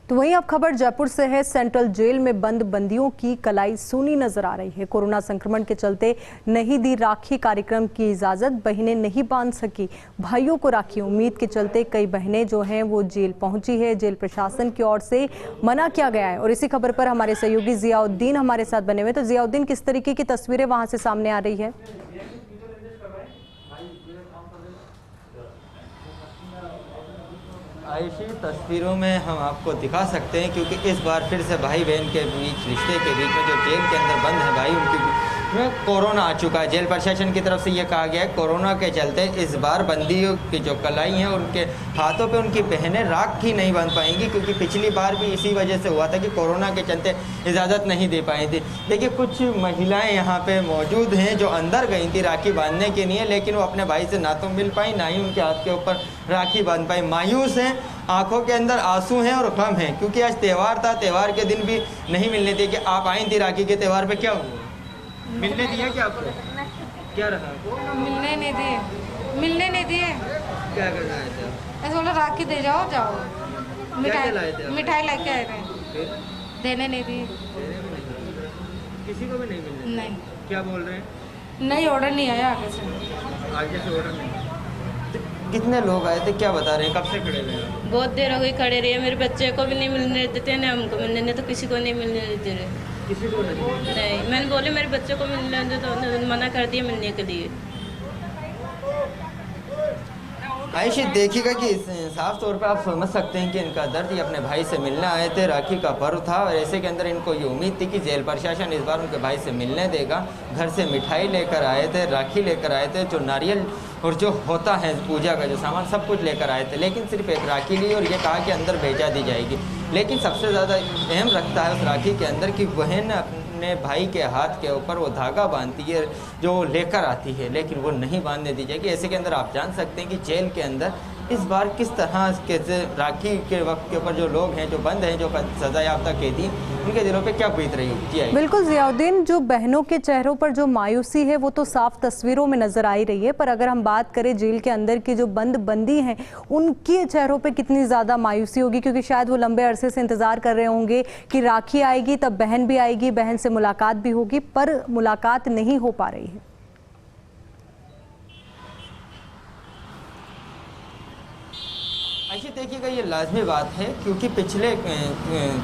तो वहीं अब खबर जयपुर से है। सेंट्रल जेल में बंद बंदियों की कलाई सूनी नजर आ रही है। कोरोना संक्रमण के चलते नहीं दी राखी कार्यक्रम की इजाजत, बहनें नहीं बांध सकी भाइयों को राखी। उम्मीद के चलते कई बहनें जो हैं वो जेल पहुंची है। जेल प्रशासन की ओर से मना किया गया है। और इसी खबर पर हमारे सहयोगी जियाउद्दीन हमारे साथ बने हुए। तो जियाउद्दीन, किस तरीके की तस्वीरें वहां से सामने आ रही है? आयुषी, तस्वीरों में हम आपको दिखा सकते हैं क्योंकि इस बार फिर से भाई बहन के बीच, रिश्ते के बीच में जो जेल के अंदर बंद है भाई, उनके में कोरोना आ चुका है। जेल प्रशासन की तरफ से ये कहा गया है कोरोना के चलते इस बार बंदियों की जो कलाई हैं उनके हाथों पे उनकी बहनें राखी नहीं बांध पाएंगी, क्योंकि पिछली बार भी इसी वजह से हुआ था कि कोरोना के चलते इजाज़त नहीं दे पाई थी। देखिए, कुछ महिलाएं यहाँ पे मौजूद हैं जो अंदर गई थी राखी बांधने के लिए, लेकिन वो अपने भाई से ना तो मिल पाई, ना ही उनके हाथ के ऊपर राखी बांध पाई। मायूस हैं, आंखों के अंदर आंसू हैं और गम है, क्योंकि आज त्यौहार था। त्यौहार के दिन भी नहीं मिलने दिए कि आप आई थी राखी के त्यौहार पे। क्या हुआ, मिलने दिया क्या आपको? क्या रहा? मिलने नहीं दिए। क्या करना है? ऐसे बोला राखी दे जाओ मिठाई लेके आए थे, फिर देने नहीं दिए। किसी को भी नहीं मिलने? नहीं। क्या बोल रहे हैं? नहीं, ऑर्डर नहीं आया आगे से ऑर्डर नहीं। कितने लोग आए थे, क्या बता रहे हैं? कब से खड़े हुए हैं? बहुत देर हो गई खड़े रहे। मेरे बच्चे को भी नहीं मिलने देते, ना हमको मिलने देते, तो किसी को नहीं मिलने देते रहे। किसी को नहीं, मैंने बोले मेरे बच्चे को मिलने दे, तो मना कर दिया मिलने के लिए। आयुषी, देखिएगा कि साफ तौर पे आप समझ सकते हैं कि इनका दर्द, ये अपने भाई से मिलने आए थे। राखी का पर्व था और ऐसे के अंदर इनको ये उम्मीद थी कि जेल प्रशासन इस बार उनके भाई से मिलने देगा। घर से मिठाई लेकर आए थे, राखी लेकर आए थे, जो नारियल और जो होता है पूजा का जो सामान सब कुछ लेकर आए थे, लेकिन सिर्फ एक राखी ली और ये कहा कि अंदर भेजा दी जाएगी। लेकिन सबसे ज़्यादा अहम रखता है उस राखी के अंदर कि बहन अपने भाई के हाथ के ऊपर वो धागा बांधती है जो लेकर आती है, लेकिन वो नहीं बांधने दी जाएगी। ऐसे के अंदर आप जान सकते हैं कि जेल के अंदर इस बार किस तरह के राखी के वक्त के ऊपर जो लोग हैं, जो बंद हैं, जो सजा याफ्ता कैदी, उनके दिलों पे क्या बीत रही है। बिल्कुल जियाउद्दीन, जो बहनों के चेहरों पर जो मायूसी है वो तो साफ तस्वीरों में नजर आ ही रही है, पर अगर हम बात करें जेल के अंदर की जो बंद बंदी हैं उनके चेहरों पे कितनी ज़्यादा मायूसी होगी, क्योंकि शायद वो लंबे अरसे से इंतज़ार कर रहे होंगे कि राखी आएगी तब बहन भी आएगी, बहन से मुलाकात भी होगी, पर मुलाकात नहीं हो पा रही है। ऐसे देखिएगा, ये लाजमी बात है क्योंकि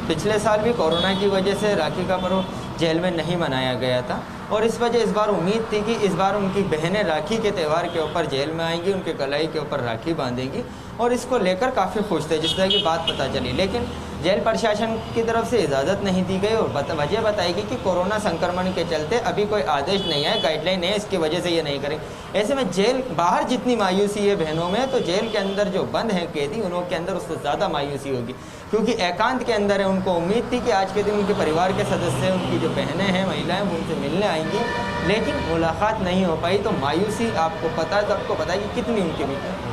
पिछले साल भी कोरोना की वजह से राखी का पर्व जेल में नहीं मनाया गया था, और इस वजह इस बार उम्मीद थी कि इस बार उनकी बहनें राखी के त्यौहार के ऊपर जेल में आएंगी, उनके कलाई के ऊपर राखी बांधेंगी, और इसको लेकर काफ़ी खुश थे जिस तरह की बात पता चली। लेकिन जेल प्रशासन की तरफ से इजाज़त नहीं दी गई और वजह बताई गई कि कोरोना संक्रमण के चलते अभी कोई आदेश नहीं है, गाइडलाइन नहीं है, इसकी वजह से ये नहीं करेंगे। ऐसे में जेल बाहर जितनी मायूसी है बहनों में, तो जेल के अंदर जो बंद हैं कैदी, उनके अंदर उससे ज़्यादा मायूसी होगी, क्योंकि एकांत के अंदर है। उनको उम्मीद थी कि आज के दिन उनके परिवार के सदस्य, उनकी जो बहनें हैं, महिलाएं, वो उनसे मिलने आएंगी, लेकिन मुलाकात नहीं हो पाई। तो मायूसी आपको पता है, सबको पता है कि कितनी उनके बीच।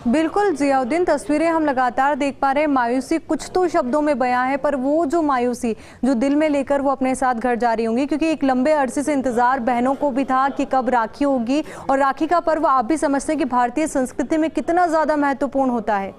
बिल्कुल जियाउद्दीन, तस्वीरें हम लगातार देख पा रहे हैं। मायूसी कुछ तो शब्दों में बयां है, पर वो जो मायूसी जो दिल में लेकर वो अपने साथ घर जा रही होंगी, क्योंकि एक लंबे अरसे से इंतजार बहनों को भी था कि कब राखी होगी। और राखी का पर्व आप भी समझते हैं कि भारतीय संस्कृति में कितना ज़्यादा महत्वपूर्ण होता है।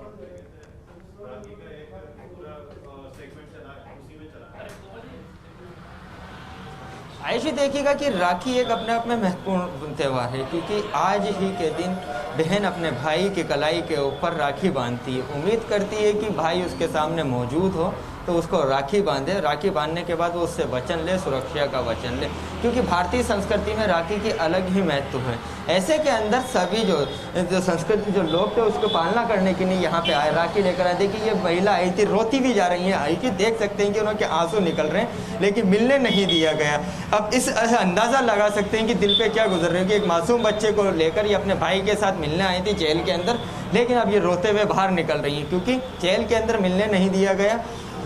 आयुषी, देखिएगा कि राखी एक अपने आप में महत्वपूर्ण त्यौहार है, क्योंकि आज ही के दिन बहन अपने भाई के कलाई के ऊपर राखी बांधती है, उम्मीद करती है कि भाई उसके सामने मौजूद हो तो उसको राखी बांधे। राखी बांधने के बाद वो उससे वचन ले, सुरक्षा का वचन ले, क्योंकि भारतीय संस्कृति में राखी की अलग ही महत्व है। ऐसे के अंदर सभी जो संस्कृति जो लोग थे उसको पालना करने के लिए यहाँ पे आए, राखी लेकर आए। देखिए, ये महिला आई थी, रोती भी जा रही है, आई कि देख सकते हैं कि उनके आंसू निकल रहे हैं, लेकिन मिलने नहीं दिया गया। अब इस अंदाज़ा लगा सकते हैं कि दिल पे क्या गुजर रही है कि एक मासूम बच्चे को लेकर ये अपने भाई के साथ मिलने आई थी जेल के अंदर, लेकिन अब ये रोते हुए बाहर निकल रही हैं, क्योंकि जेल के अंदर मिलने नहीं दिया गया।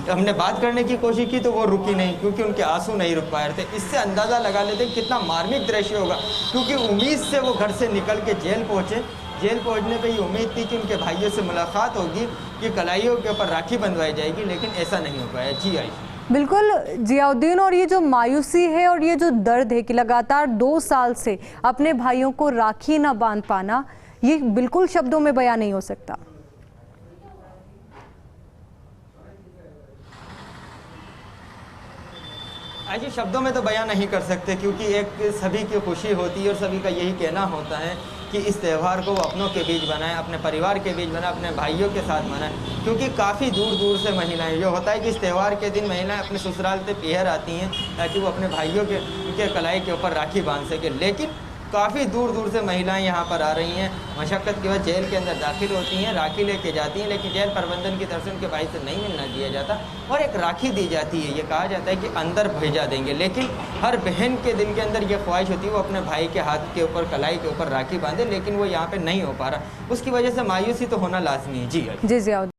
हमने बात करने की कोशिश की तो वो रुकी नहीं, क्योंकि उनके आंसू नहीं रुक पा रहे थे। इससे अंदाज़ा लगा लेते हैं कितना मार्मिक दृश्य होगा, क्योंकि उम्मीद से वो घर से निकल के जेल पहुँचे। जेल पहुँचने पे ये उम्मीद थी कि उनके भाइयों से मुलाकात होगी, कि कलाइयों के ऊपर राखी बंधवाई जाएगी, लेकिन ऐसा नहीं हो पाया। जी आई बिल्कुल जियाउद्दीन, और ये जो मायूसी है और ये जो दर्द है कि लगातार 2 साल से अपने भाइयों को राखी ना बांध पाना, ये बिल्कुल शब्दों में बयां नहीं हो सकता। ऐसे शब्दों में तो बयां नहीं कर सकते, क्योंकि एक सभी की खुशी होती है और सभी का यही कहना होता है कि इस त्यौहार को वो अपनों के बीच बनाएं, अपने परिवार के बीच बनाएं, अपने भाइयों के साथ मनाएं, क्योंकि काफ़ी दूर दूर से महिलाएं, ये होता है कि इस त्यौहार के दिन महिलाएं अपने ससुराल से पीहर आती हैं ताकि वो अपने भाइयों के उनके कलाई के ऊपर राखी बांध सके। लेकिन काफ़ी दूर दूर से महिलाएं यहाँ पर आ रही हैं, मशक्क़त की वजह जेल के अंदर दाखिल होती हैं, राखी लेके जाती हैं, लेकिन जेल प्रबंधन की तरफ से उनके भाई से नहीं मिलना दिया जाता और एक राखी दी जाती है। ये कहा जाता है कि अंदर भेजा देंगे, लेकिन हर बहन के दिल के अंदर ये ख्वाहिश होती है वो अपने भाई के हाथ के ऊपर कलाई के ऊपर राखी बांधे, लेकिन वो यहाँ पर नहीं हो पा रहा। उसकी वजह से मायूसी तो होना लाजमी है। जी जी जियाउद्दीन।